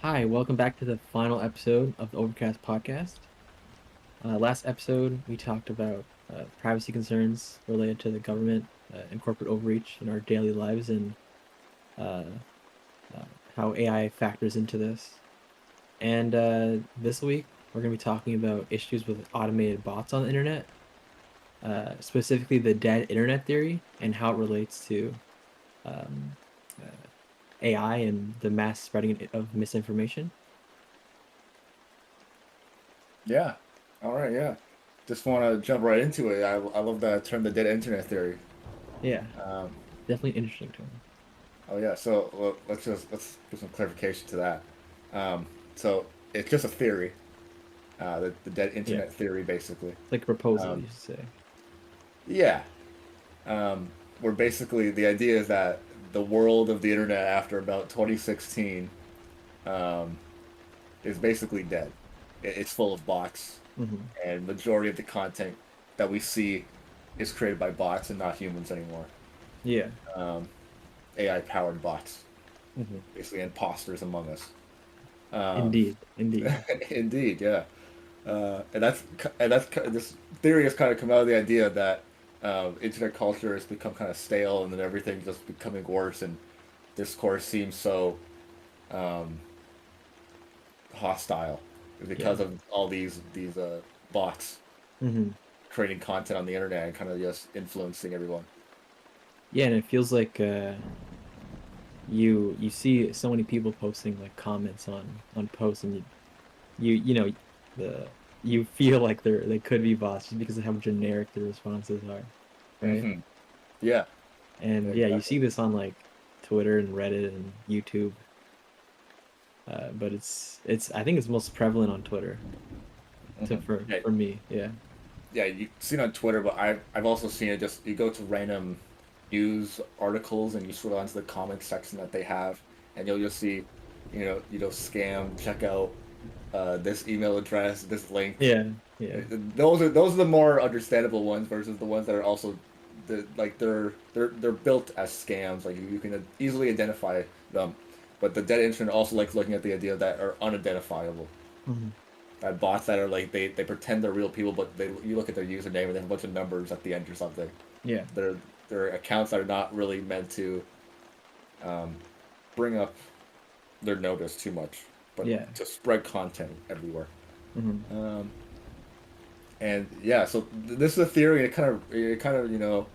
Hi, welcome back to the final episode of the Overcast podcast. Last episode, we talked about privacy concerns related to the government and corporate overreach in our daily lives and uh, uh, how AI factors into this. And this week, we're going to be talking about issues with automated bots on the internet, specifically the dead internet theory and how it relates to um, uh, AI and the mass spreading of misinformation. Yeah. All right. Yeah. Just want to jump right into it. I love that term, the dead internet theory. Yeah, Um, definitely interesting term. oh yeah. So let's give some clarification to that. Um, so it's just a theory, the dead Yeah. internet theory, basically. It's like a proposal, Um, you should say. yeah. Where basically the idea is that the world of the internet after about 2016 um, is basically dead. It's full of bots, Hmm. and majority of the content that we see is created by bots and not humans anymore. Yeah. um, AI powered bots, Hmm. basically imposters among us. Um, Indeed. Indeed. indeed, yeah, and this theory has kind of come out of the idea that internet culture has become kind of stale, and then everything just becoming worse, and discourse seems so um, hostile Yeah. because of all these bots Hmm. creating content on the internet and kind of just influencing everyone. Yeah, and it feels like you see so many people posting like comments on posts, and you know the you feel like they could be bots just because of how generic the responses are, right? Hmm. Yeah, And yeah, you exactly. see this on like Twitter and Reddit and YouTube, but it's I think it's most prevalent on Twitter to Hmm. Yeah, for me. Yeah. yeah, you've seen it on Twitter, but I've also seen it. Just you go to random news articles and you scroll onto the comment section that they have, and you'll just see, scam. Check out this email address, this link. Yeah. Yeah. Those are the more understandable ones versus the ones that are also they're built as scams. Like you can easily identify them, but the dead internet also likes looking at the idea that are unidentifiable. Hmm. Bots that are like they pretend they're real people, but you look at their username and they have a bunch of numbers at the end or something. Yeah. They're accounts that are not really meant to um, bring up their notice too much, but Yeah. to spread content everywhere. Hmm. Um, and yeah, so this is a theory. It kind of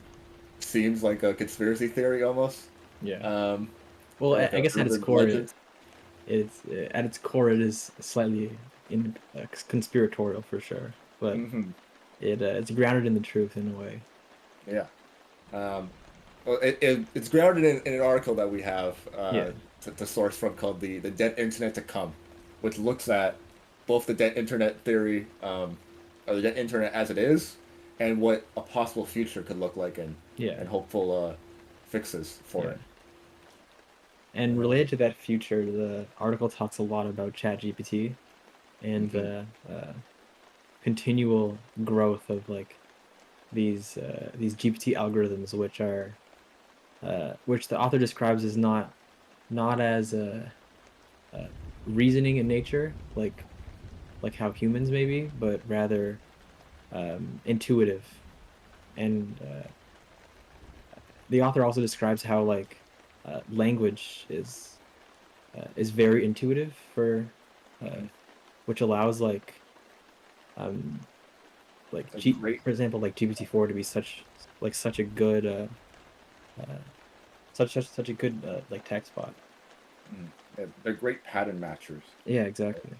seems like a conspiracy theory almost, Yeah. um, Well, or I, like I a guess at its urban core, legend. it's at its core, it is slightly in conspiratorial for sure, but Hmm. it's grounded in the truth in a way. Yeah. Um, well, it's grounded in an article that we have Yeah. to source from called the Dead Internet to Come, which looks at both the dead internet theory, or the dead internet as it is, and what a possible future could look like, Yeah. and hopeful fixes for Yeah. it. And Uh, related to that future, the article talks a lot about ChatGPT and mhm. the continual growth of like these GPT algorithms, which the author describes as not as uh, reasoning in nature, like how humans maybe, but rather intuitive. And the author also describes how like language is very intuitive uh, Mhm. which allows um, A great, for example, like GPT-4 to be such a good uh, such a good like text bot. they're great pattern matchers. Yeah, exactly.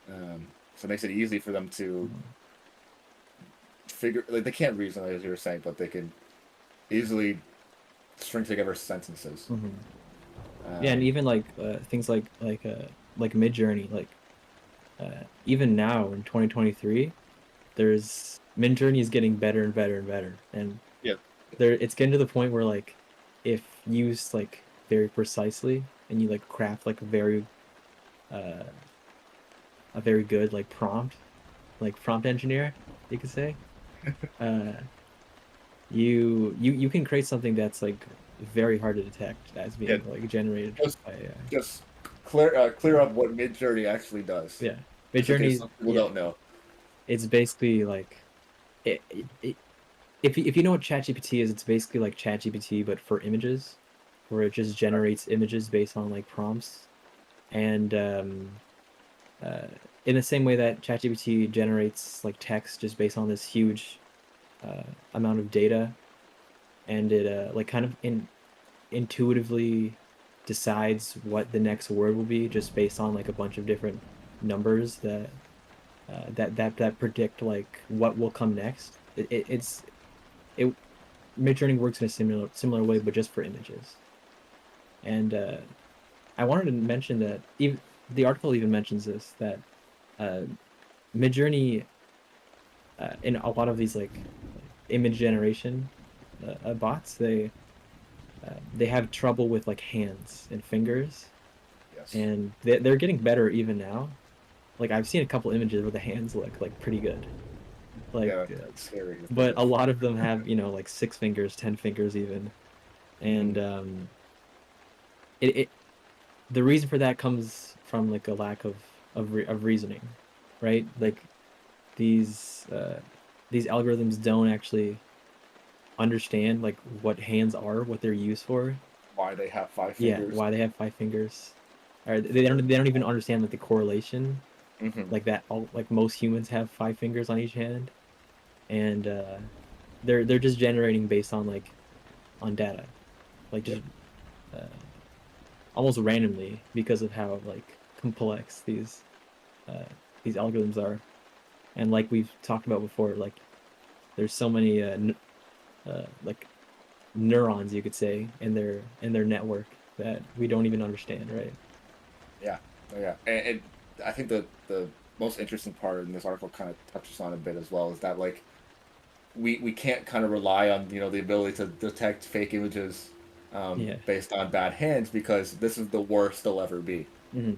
So it makes it easy for them to Mhm. figure. Like they can't reason, as you were saying, but they can easily string together sentences. Mhm. Yeah, and Um, even like things like Midjourney, even now in 2023, there's Midjourney is getting better and better and better, and yeah, it's getting to the point where like if used like very precisely and you like craft like uh a very good like prompt engineer, you could say, uh you can create something that's like very hard to detect as yeah, being like generated just by AI. just clear up what Midjourney actually does, Yeah, just in case Midjourney. some people Yeah, don't know. it's basically like it, if you know what ChatGPT is, it's basically like ChatGPT but for images, where it just generates images based on like prompts. And uh, in the same way that ChatGPT generates like text just based on this huge uh, amount of data, and it like kind of intuitively decides what the next word will be just based on like a bunch of different numbers that predict like what will come next. It Midjourney works in a similar way, but just for images. And I wanted to mention that even the article even mentions this, that uh, Midjourney in a lot of these like image generation bots, they have trouble with like hands and fingers, Yes. and they're getting better even now. Like I've seen a couple images where the hands look like pretty good, like, Yeah, that's scary to think but a of. lot of them have like 6 fingers, 10 fingers even, Hmm. and it the reason for that comes from like a lack of reasoning, right? Like these uh, these algorithms don't actually understand like what hands are, what they're used for. Why they have five Yeah, fingers? why they have 5 fingers, or they don't even understand like the correlation, Hmm. like that all like most humans have 5 fingers on each hand, and they're just generating based on like on data, like Yep. just uh, almost randomly because of how like complex uh, these algorithms are. And like we've talked about before, like there's so many like neurons you could say in their network that we don't even understand, right? Yeah. Oh, yeah. And I think the most interesting part in this article kind of touches on a bit as well is that like we can't kind of rely on the ability to detect fake images Yeah. based on bad hands because this is the worst they'll ever be. Hmm.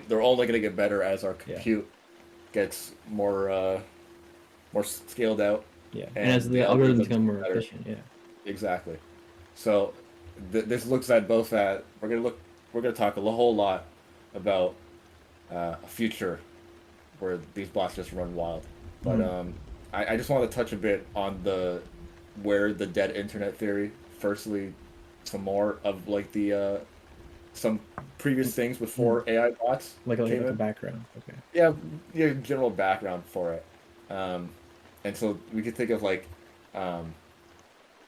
They're only going to get better as our Yeah. compute gets more scaled out, Yeah. And as and the the algorithms algorithms become get more better. efficient, yeah. Exactly. So this looks at both at we're gonna talk a whole lot about a future where these bots just run wild. But Hmm. I just want to touch a bit on the where the dead internet theory. Firstly, some more of like the some previous things Hmm. before AI bots came Like a in. background. Okay. Yeah, yeah, general background for it. Um, and so we could think of like, um,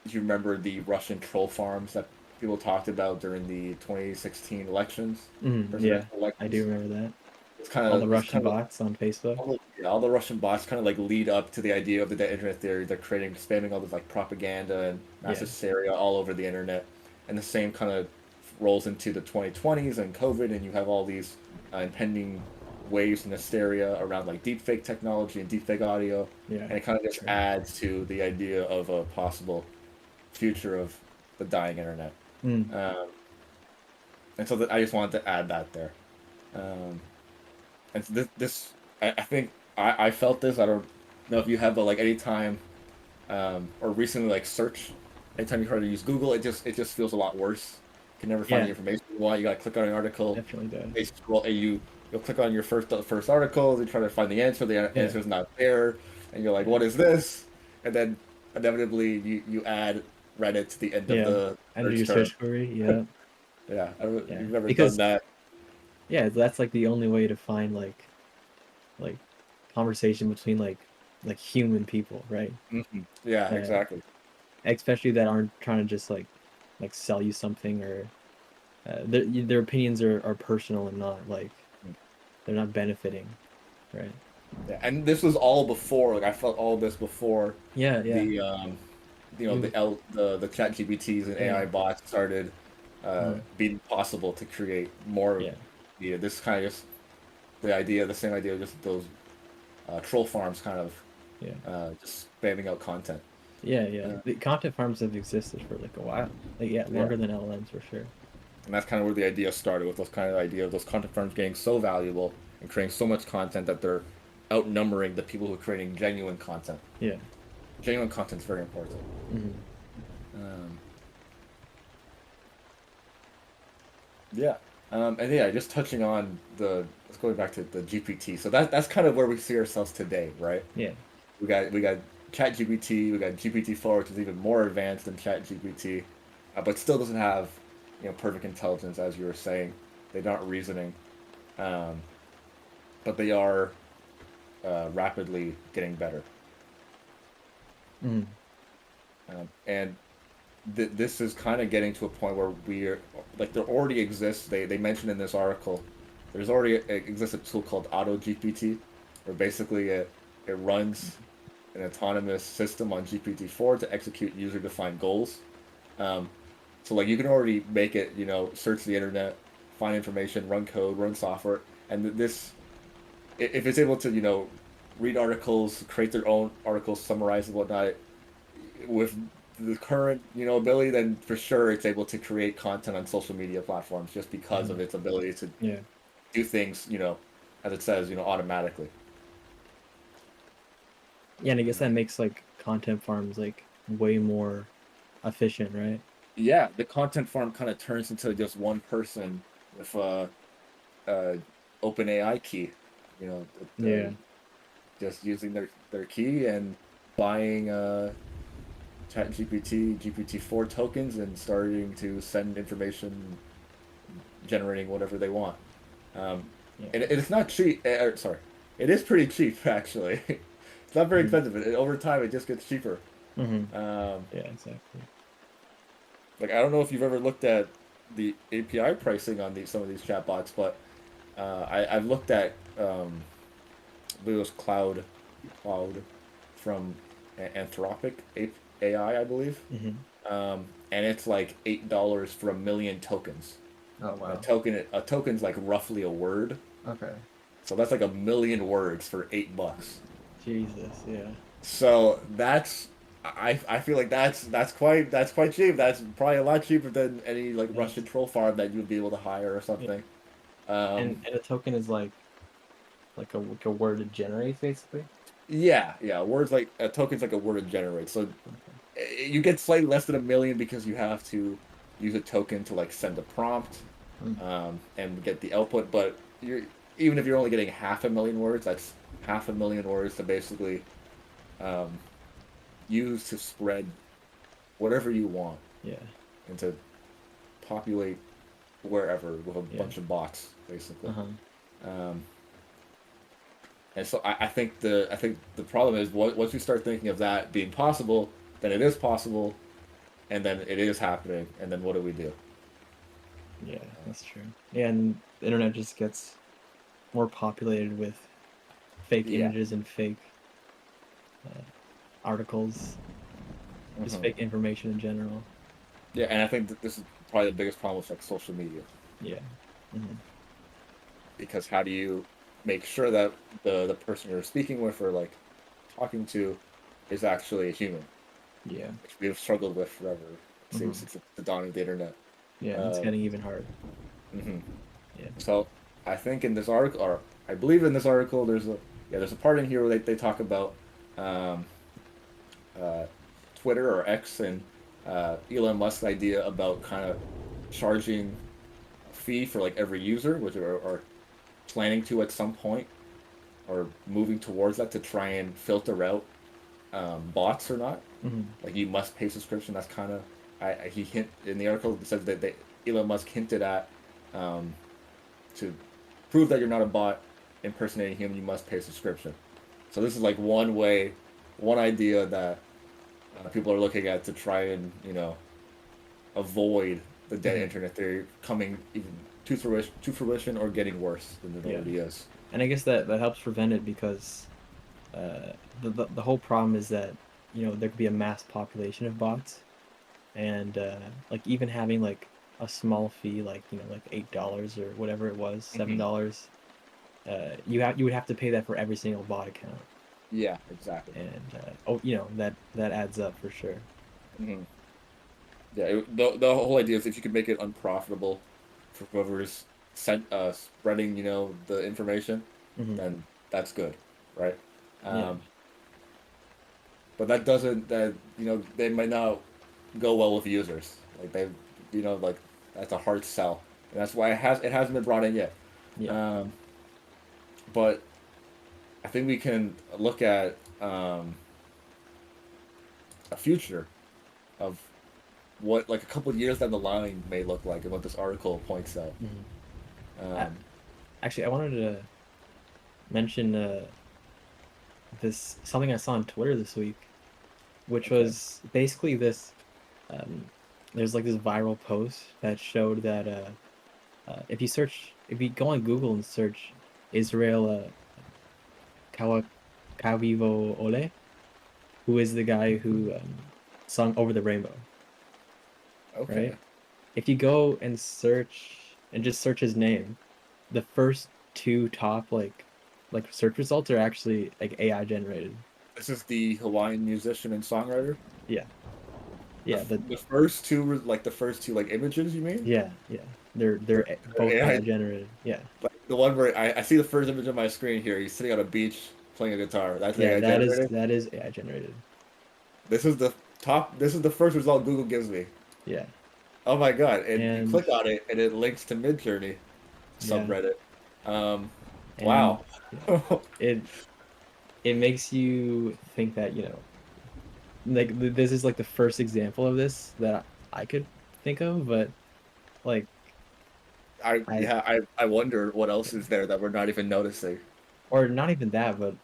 if you remember the Russian troll farms that people talked about during the 2016 elections, Hmm. Yeah, presidential I do elections. remember that. It's kind All the of it's Russian kind of bots on Facebook. all the Russian bots kind of like lead up to the idea of the dead internet theory. They're creating, spamming all this like propaganda and mass Yeah. hysteria all over the internet, and the same kind of rolls into the 2020s and COVID, and you have all these impending waves and hysteria around like deepfake technology and deepfake audio, Yeah. and it kind of just True. adds to the idea of a possible future of the dying internet. Mm. Um, and so I just wanted to add that there. Um, and so this I think I felt this. I don't know if you have, but like anytime or recently like search, anytime you try to use Google, it just feels a lot worse. You can never find the Yeah, information you want. You gotta click on an article, definitely they does. scroll, and you'll click on your first article. You try to find the answer. The Yeah. answer's not there, and you're like, Yeah. "What is this?" And then inevitably you add Reddit to the end of Yeah. the Enter search your term. search query. Yeah. Yeah, I don't, Yeah. you've never done Because that. yeah, that's like the only way to find like conversation between like human people, right? Yeah, Uh, exactly. Especially that aren't trying to just like sell you something, or their opinions are personal and not like they're not benefiting, right? Yeah, and this was all before. Like I felt all this before Yeah, yeah. the Even the chat GPTs and yeah. AI bots started Mm, being possible to create more. yeah. Yeah, this kind of just the same idea, just those troll farms kind of Yeah. just spamming out content. Yeah, yeah. Uh, The content farms have existed for like a while. Like yeah, yeah, longer than LLMs for sure. and that's kind of where the idea started with those kind of idea of those content firms getting so valuable and creating so much content that they're outnumbering the people who are creating genuine content. Yeah. Genuine content is very important. Hmm. Um, yeah. And yeah, just touching on let's go back to the GPT. So that's kind of where we see ourselves today, right? Yeah. We got Chat GPT, we got GPT-4, which is even more advanced than Chat GPT, but still doesn't have, perfect intelligence, as you were saying. They're not reasoning, um, but they are rapidly getting better. Mm. And this is kind of getting to a point where we're like there already exists. They mentioned in this article, there's already exists a tool called Auto GPT, where basically it runs an autonomous system on GPT-4 to execute user-defined goals. Um, so like you can already make it, search the internet, find information, run code, run software, and this if it's able to, read articles, create their own articles, summarize and whatnot, with the current, ability, then for sure it's able to create content on social media platforms just because of Mm. its ability to Yeah. do things, as it says, automatically. Yeah, and I guess that makes like content farms like way more efficient, right? Yeah, the content farm kind of turns into just one person with a open AI key, Yeah. just using their key and buying Chat GPT, GPT-4 tokens and starting to send information, generating whatever they want. Um, Yeah. and it's not cheap. Sorry, it is pretty cheap actually. It's not very Mm-hmm. expensive. Over time, it just gets cheaper. Mm-hmm. Um, Yeah, exactly. like I don't know if you've ever looked at the API pricing on some of these chatbots, but I've looked at I believe it was Cloud from Anthropic AI, I believe, Mm-hmm. and it's like $8 for a million tokens. Oh And wow. a token's like roughly a word, Okay. so that's like a million words for $8. Jesus, yeah. So I feel like that's quite cheap. That's probably a lot cheaper than any like Yes. Russian troll farm that you would be able to hire or Yeah. something. Um, And a token is like a word it generates basically. yeah, yeah. Words like a token's like a word it generates. So Okay. you get slightly less than a million because you have to use a token to like send a prompt Mm. and get the output. But even if you're only getting half a million words, that's half a million words to basically um, use to spread whatever you want Yeah. and to populate wherever with a Yeah. bunch of bots, basically. Uh-huh. Um, and so I think the problem is once you start thinking of that being possible, then it is possible, and then it is happening, and then what do we do? Yeah, that's true. Yeah, and the internet just gets more populated with fake Yeah. images and fake uh, articles, just hmm fake information in general. Yeah, and I think that this is probably the biggest problem with like social media Yeah. Hmm. because how do you make sure that the person you're speaking with or like talking to is actually a human, Yeah. which we've struggled with forever, it seems, Hmm. since the dawn of the internet. Yeah, and it's Um, getting even harder. mhm. Yeah. So I think in this article, or I believe in this article, there's a part in here where they talk about um, uh, Twitter or X and Elon Musk's idea about kind of charging a fee for like every user, which are planning to at some point or moving towards that to try and filter out bots or not. Hmm. Like you must pay subscription. That's kind of he hint in the article. It says that Elon Musk hinted at um, to prove that you're not a bot impersonating him. You must pay subscription. So this is like one way, one idea that people are looking at to try and avoid the dead Hmm. internet theory coming even to fruition or getting worse than it Yeah. already is. And I guess that helps prevent it because the whole problem is that there could be a mass population of bots, and like even having like a small fee, like like $8 or whatever it was, hmm $7, you would have to pay that for every single bot account, Yeah, exactly. and oh, that adds up for sure. hmm Yeah, the whole idea is if you could make it unprofitable for whoever's spreading, the information, Hmm. then that's good, right? Yeah. Um, but that doesn't that they might not go well with users. Like like that's a hard sell And that's why it hasn't been brought in yet. Yeah. Um, but I think we can look at a future of what like a couple of years down the line may look like, and what this article points out. Mhm. I, Um, actually, I wanted to mention this something I saw on Twitter this week, which okay, was basically this. Um, there's like this viral post that showed that if you go on Google and search Israel Kawa Kavivo Ole, who is the guy who sung Over the Rainbow, okay. right? If you go and search and just search his name, the first two top like search results are actually like AI generated. This is the Hawaiian musician and songwriter. Yeah. The, Yeah, the first two were like the first two like images. You mean? yeah. They're both AI, AI generated. Yeah. like the one where I see the first image on my screen here. He's sitting on a beach playing a guitar. That's Yeah, AI generated. that is AI generated. This is the top. This is the first result Google gives me. Yeah. Oh my god! And you And click on it, and it links to Midjourney yeah. subreddit. Um, And wow. yeah. It it makes you think that, like this is like the first example of this that I could think of, but like I I yeah, I wonder what else yeah. is there that we're not even noticing. Or not even that, but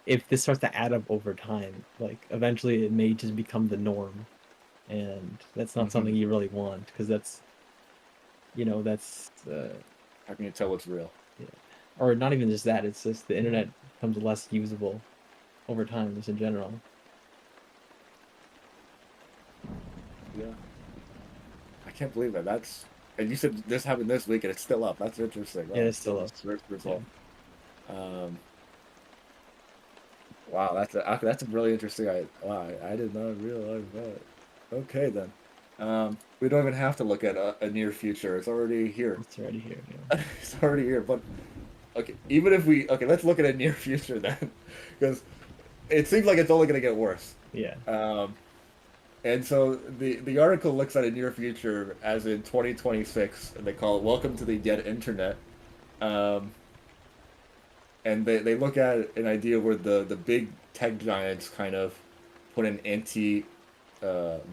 if this starts to add up over time, like eventually it may just become the norm, and that's not Hmm. something you really want because that's How can you tell what's real? yeah. Or not even just that, it's just the internet becomes less usable over time just in general. Yeah, I can't believe that. That's and you said this happened this week and it's still up. That's interesting. Yeah, Wow, it's this still is up. search Yeah. result. Um, wow, that's a really interesting. Wow, I did not realize that. Okay then, we don't even have to look at a near future. It's already here. It's already here. Yeah. It's already here. But okay, even if we okay, let's look at a near future then, because it seems like it's only going to get worse. Yeah. Um, and so the article looks at a near future as in 2026, and they call it "Welcome to the Dead Internet." Um, and they look at an idea where the big tech giants kind of put an anti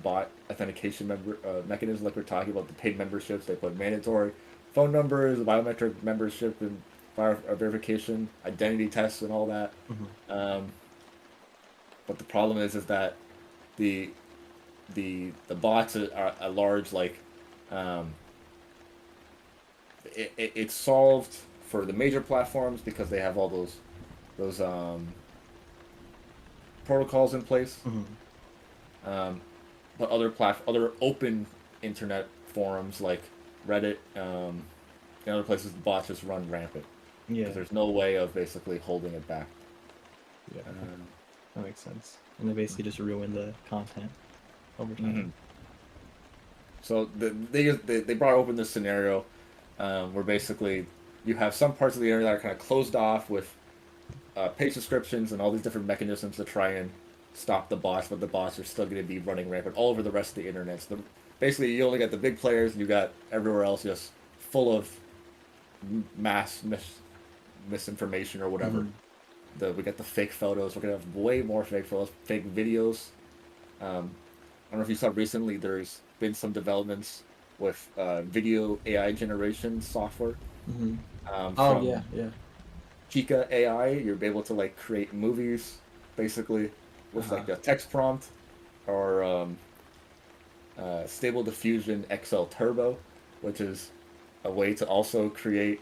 bot authentication mechanism, like we're talking about the paid memberships. They put mandatory phone numbers, biometric membership, and verification, identity tests, and all that. Mhm. Um, but the problem is that the the bots are a large like um, it's solved for the major platforms because they have all those protocols in place. Mhm. Um, but other open internet forums like Reddit and other places, the bots just run rampant because Yeah. there's no way of basically holding it back. Yeah. Um, That makes sense. And they basically just ruin the content over mhm. time. So they brought open this scenario where basically you have some parts of the internet that are kind of closed off with paid subscriptions and all these different mechanisms to try and stop the bots, but the bots are still going to be running rampant all over the rest of the internet. So basically, you only got the big players, and you got everywhere else just full of mass misinformation or whatever. Mhm. We got the fake photos. We're gonna have way more fake photos, fake videos. I don't know if you saw recently. There's been some developments with video AI generation software Mhm. Oh from yeah, yeah. Kika AI. You're able to like create movies basically with Uh-huh. like a text prompt or Stable Diffusion XL Turbo, which is a way to also create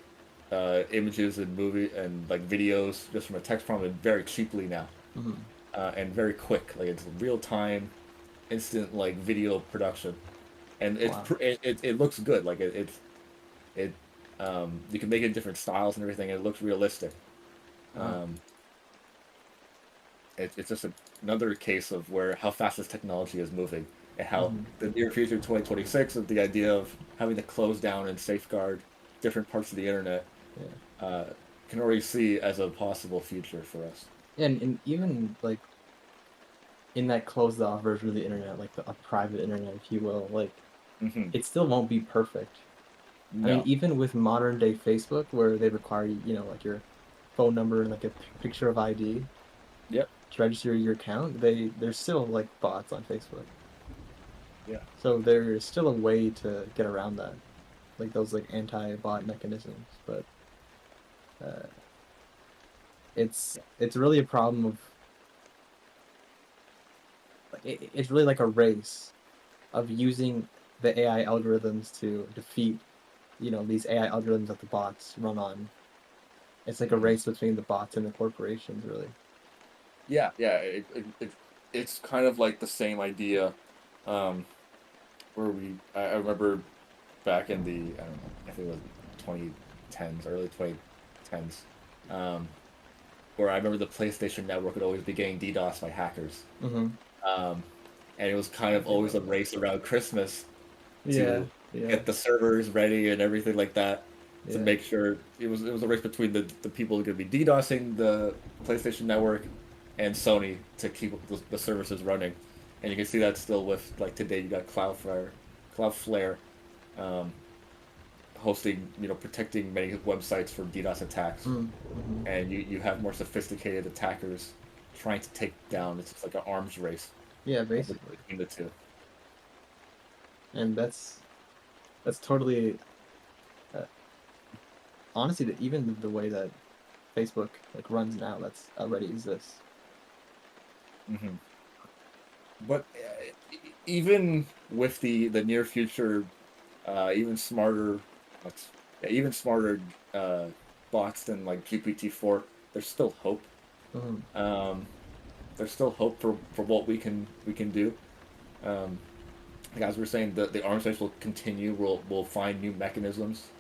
images and movie and like videos just from a text prompt and very cheaply now Mhm. and very quick. Like it's real time, instant like video production, and Wow. it looks good. Like it you can make it in different styles and everything. And it looks realistic. Uh-huh. Um, it's just another case of where how fast this technology is moving and how Mhm. the near future 2026 of the idea of having to close down and safeguard different parts of the internet Yeah. uh, can already see as a possible future for us. And even like in that closed off version of the internet, like a private internet, if you will, like Hmm. it still won't be perfect. I mean, No. even with modern day Facebook, where they require like your phone number and like a picture of ID Yep. to register your account, there's still like bots on Facebook. Yeah. So there's still a way to get around that, like those like anti-bot mechanisms. But uh, it's really a problem of like it's really like a race of using the AI algorithms to defeat these AI algorithms that the bots run on. It's like a Hmm. race between the bots and the corporations, really. Yeah. Yeah. It's kind of like the same idea. Um, where I remember back in the, I don't know, I think it was 2010s, early 2010s, um, where I remember the PlayStation Network would always be getting DDoS by hackers. Hmm. Um, and it was kind I of do always a remember that. race around Christmas Yeah, to yeah, get the servers ready and everything like that, to yeah. make sure it was a race between the people who are going to be DDoSing the PlayStation Network and Sony to keep the services running. And you can see that still with, like, today you got Cloudflare, um, hosting, protecting many websites from DDoS attacks, Mm-hmm. and you have more sophisticated attackers trying to take down. It's just like an arms race Yeah, basically. between the two. And that's totally uh, honestly even the way that Facebook like runs now that's already exists. Hmm. But even with the near future, even smarter, what's yeah, even smarter uh, bots than like GPT-4, there's still hope. Mm-hmm. Um, there's still hope for what we can do. Um, like, as we are saying, the arms race will continue. We'll find new mechanisms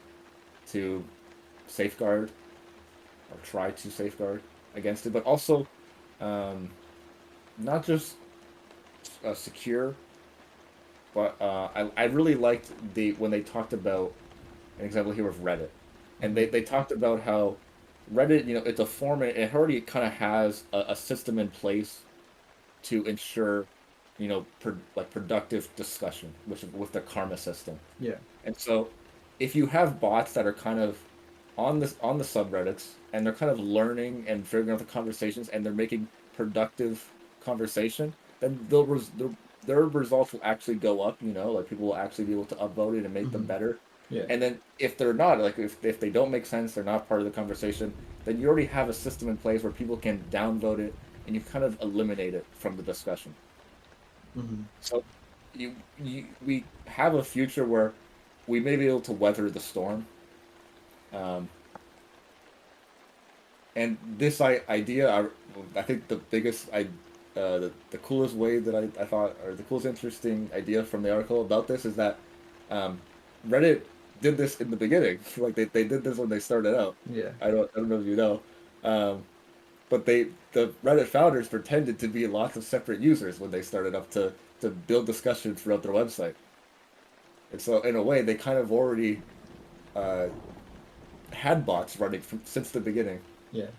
to safeguard or try to safeguard against it, but also, um, not just secure, but I really liked when they talked about an example here with Reddit, and Mm-hmm. they talked about how Reddit, it's a format. It already kind of has a system in place to ensure, like productive discussion, which with the karma system. Yeah. And so, if you have bots that are kind of on the subreddits, and they're kind of learning and figuring out the conversations, and they're making productive conversation, then their results will actually go up. Like, people will actually be able to upvote it and make them Mm-hmm. better. Yeah. And then if they're not, like, if they don't make sense, they're not part of the conversation, then you already have a system in place where people can downvote it, and you kind of eliminate it from the discussion. Mm-hmm. So we have a future where we may be able to weather the storm. Um, and this idea, I think the coolest way that I thought, or the coolest interesting idea from the article about this is that, um, Reddit did this in the beginning. Like, they did this when they started out. Yeah. I don't know if you know. Um, but the Reddit founders pretended to be lots of separate users when they started up to build discussion throughout their website. And so, in a way, they kind of already uh, had bots running since the beginning. Yeah.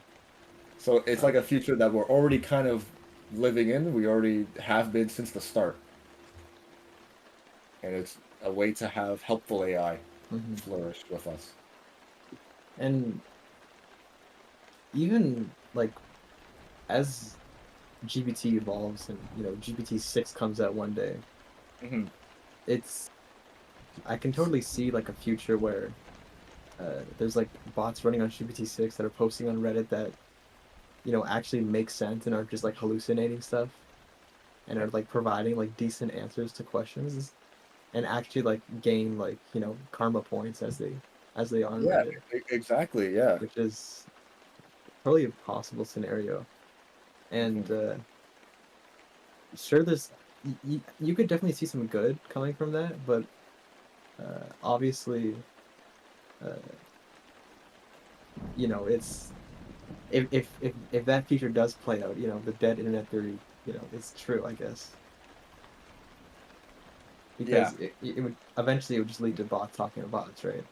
So it's Uh, like a future that we're already kind of living in. We already have been since the start, and it's a way to have helpful AI mm-hmm. flourish with us. And even like as GPT evolves and GPT-6 comes out one day, Hmm. it's I can totally see like a future where there's like bots running on GPT-6 that are posting on Reddit that actually make sense and aren't just like hallucinating stuff and are like providing like decent answers to questions and actually like gain like karma points as they are on Yeah, Reddit, exactly. Yeah. which is probably a possible scenario. Hmm. And sure, you could definitely see some good coming from that, but obviously, uh, it's if that feature does play out, the dead internet theory, it's true, I guess, Yeah. because it would eventually it would just lead to bots talking to bots, right?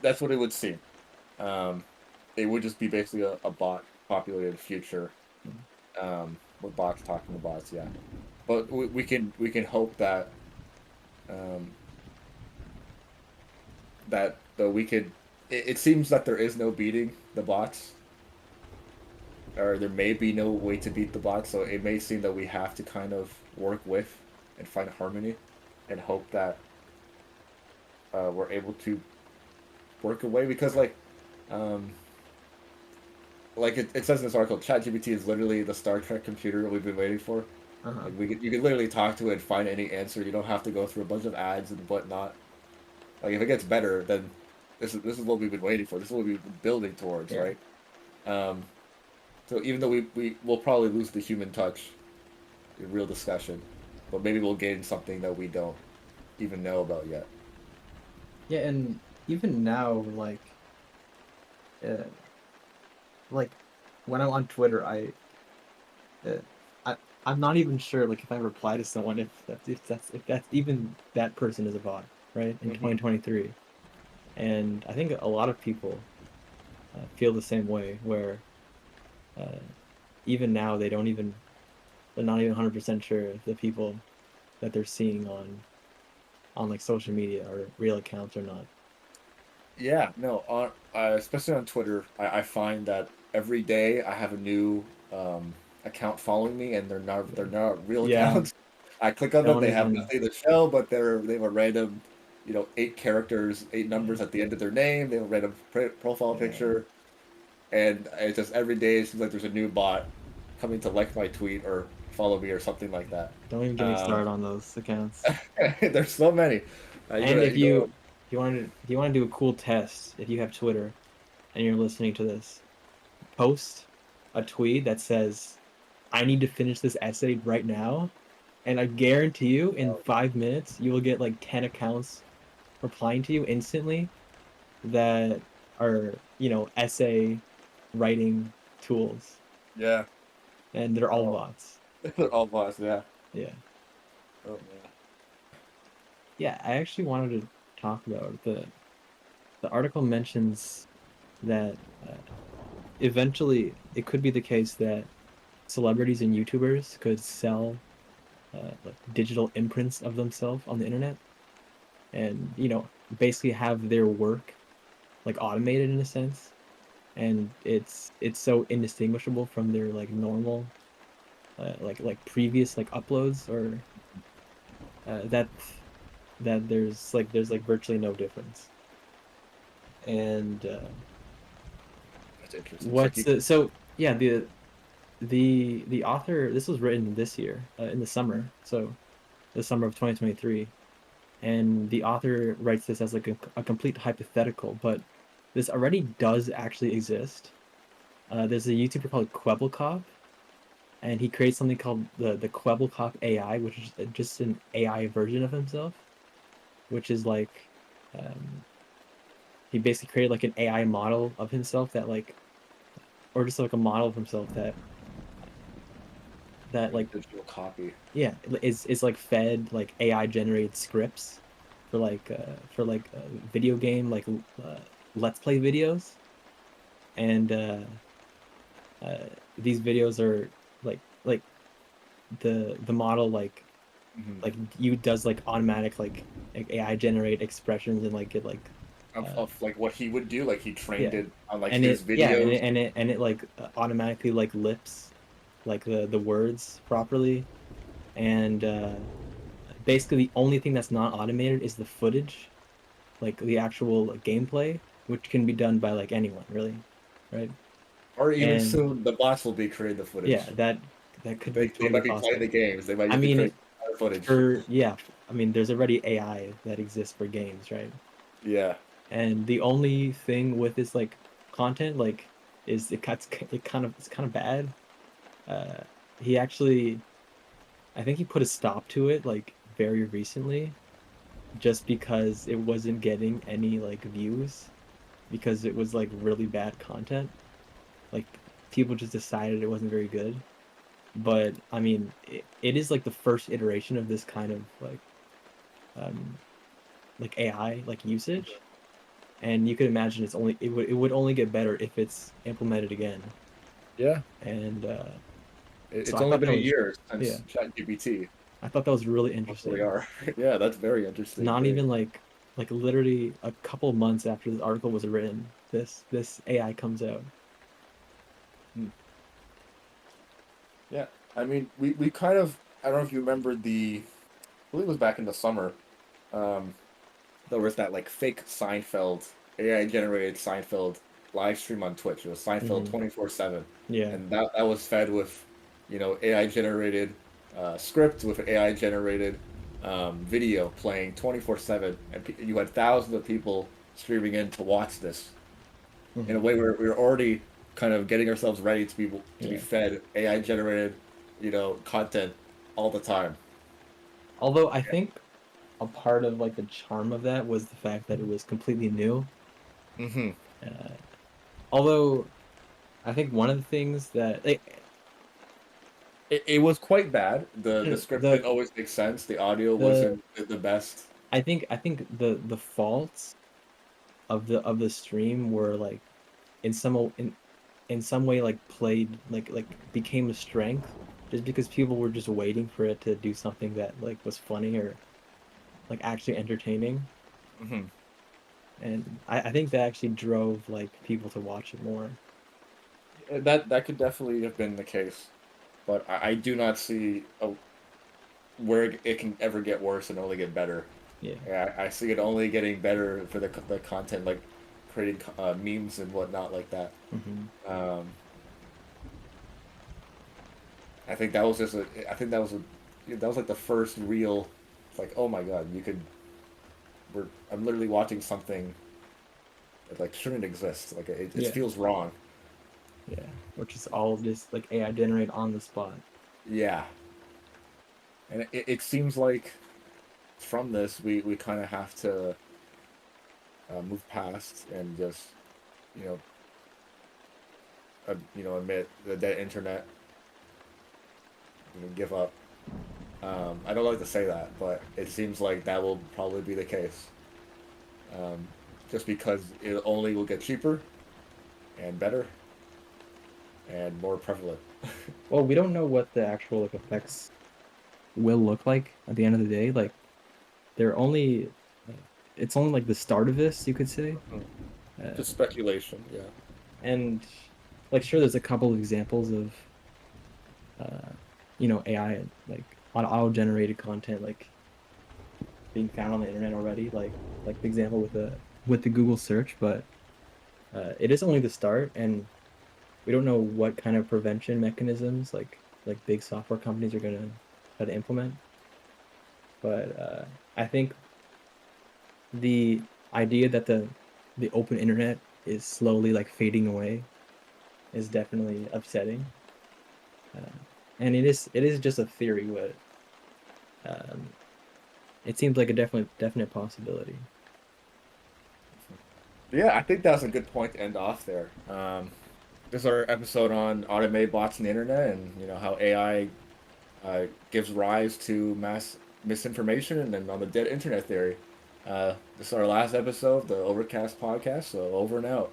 That's what it would seem. Um, it would just be basically a bot populated future, Mm. with bots talking to bots. Yeah. But we can hope that um, that though we could. It seems that there is no beating the bots, or there may be no way to beat the bots. So it may seem that we have to kind of work with and find harmony, and hope that we're able to work away because um, it says in this article, ChatGPT is literally the Star Trek computer we've been waiting for. Uh-huh. Like you could literally talk to it and find any answer. You don't have to go through a bunch of ads and whatnot. Like if it gets better, then this is what we've been waiting for. This is what we've been building towards, Yeah. right? Um, so even though we will probably lose the human touch in real discussion, but maybe we'll gain something that we don't even know about yet. Yeah, and even now, uh, like when I'm on Twitter, uh, I, I'm not even sure, like, if I reply to someone, if that's even that person is a bot, right? In Hmm. 2023, and I think a lot of people feel the same way, where uh, even now they're not even 100% sure if the people that they're seeing on like social media are real accounts or not. Yeah, no, on especially on Twitter, I find that every day I have a new account following me, and they're Yeah. not real Yeah, accounts. I click on them, don't they have even. nothing to show, but they have a random, 8 characters, eight Yeah, numbers at the end of their name. They have a random profile yeah. picture, and it's just every day it seems like there's a new bot coming to like my tweet or follow me or something like that. Don't even get me Um, started on those accounts. there's so many. And if You go. you want to do a cool test, if you have Twitter and you're listening to this, post a tweet that says, "I need to finish this essay right now," and I guarantee you, in 5 minutes, you will get like 10 accounts replying to you instantly that are, essay writing tools, Yeah. and they're all Oh, bots. they're all bots. Yeah. Yeah. Oh man. Yeah, I actually wanted to talk about the article mentions that eventually it could be the case that celebrities and YouTubers could sell like digital imprints of themselves on the internet, and basically have their work like automated in a sense, and it's so indistinguishable from their like normal like previous like uploads, or that there's like virtually no difference. And That's interesting. So what's keep. so yeah, the author, this was written this year, in the summer, so the summer of 2023, and the author writes this as like a complete hypothetical, but this already does actually exist. There's a YouTuber called Kwebbelkop, and he creates something called the Kwebbelkop AI, which is just an AI version of himself, which is like um, he basically created like an AI model of himself that like, or just like a model of himself that Like like, a digital copy. yeah, is like fed like AI generated scripts for like video game like let's play videos, and these videos are like the model Hmm. like you does like automatic like AI generate expressions, and like it like uh Of like what he would do, like he trained yeah, it on like and his it yeah videos. and it like automatically like lips like the words properly, and basically the only thing that's not automated is the footage, like the actual like, gameplay, which can be done by like anyone really, right? Or even And soon, the bots will be creating the footage. yeah, that could be They totally might be playing the possible. games. They might I just be mean, creating footage. I mean, there's already AI that exists for games, right? Yeah. And the only thing with this like content like is it's kind of bad. Uh, he actually, I think he put a stop to it like very recently, just because it wasn't getting any like views, because it was like really bad content. Like people just decided it wasn't very good. But I mean, it is like the first iteration of this kind of um like AI like usage, and you could imagine it would only get better if it's implemented again. Yeah. And so It's I only thought been that a was, year yeah, since ChatGPT. I thought that was really That's what we interesting. are. Yeah, that's very interesting. Not Great. even like literally a couple months after this article was written, this AI comes out. Hmm. Yeah, I mean, we kind of, I don't know if you remember I believe it was back in the summer. Um, there was that like fake Seinfeld AI generated Seinfeld live stream on Twitch. It was Seinfeld Hmm. 24/7, Yeah, and that was fed with, AI generated script with AI generated video playing 24/7, and you had thousands of people streaming in to watch this. In a hmm, way, we're already kind of getting ourselves ready to be yeah. fed AI generated, content all the time. Although I think a part of like the charm of that was the fact that it was completely new. Hmm. Uh, although I think one of the things that It was quite bad. The script the didn't always make sense. The audio the wasn't the best. I think the faults of the stream were like in in some way like played like became a strength just because people were just waiting for it to do something that like was funny or like actually entertaining. Hmm. And I think that actually drove like people to watch it more. That could definitely have been the case, but I do not see where it can ever get worse and only get better. Yeah. Yeah, I see it only getting better for the content, like creating memes and whatnot like that. Hmm. Um, I think that was just a. I think that was like the first real. It's like, oh my god, you could. I'm literally watching something that like shouldn't exist. Like it Yeah. feels wrong. Yeah. Which is all just like AI generated on the spot. Yeah, and it seems like from this we kind of have to move past and just you know admit that internet, give up. I don't like to say that, but it seems like that will probably be the case. Um, just because it only will get cheaper and better and more prevalent. Well, we don't know what the actual like effects will look like at the end of the day. Like they're only uh, it's only like the start of this, you could say. Mhm. Uh, Just speculation, yeah. and like sure there's a couple of examples of uh AI like on auto-generated content like being found on the internet already, like the example with the Google search, but it is only the start, and we don't know what kind of prevention mechanisms like big software companies are gonna try to implement. But I think the idea that the open internet is slowly like fading away is definitely upsetting. Uh, and it is just a theory, but um, it seems like a definite possibility. Yeah, I think that's a good point to end off there. This is our episode on automated bots and the internet, and how AI gives rise to mass misinformation, and then on the dead internet theory. This is our last episode of the Overcast podcast, so over and out.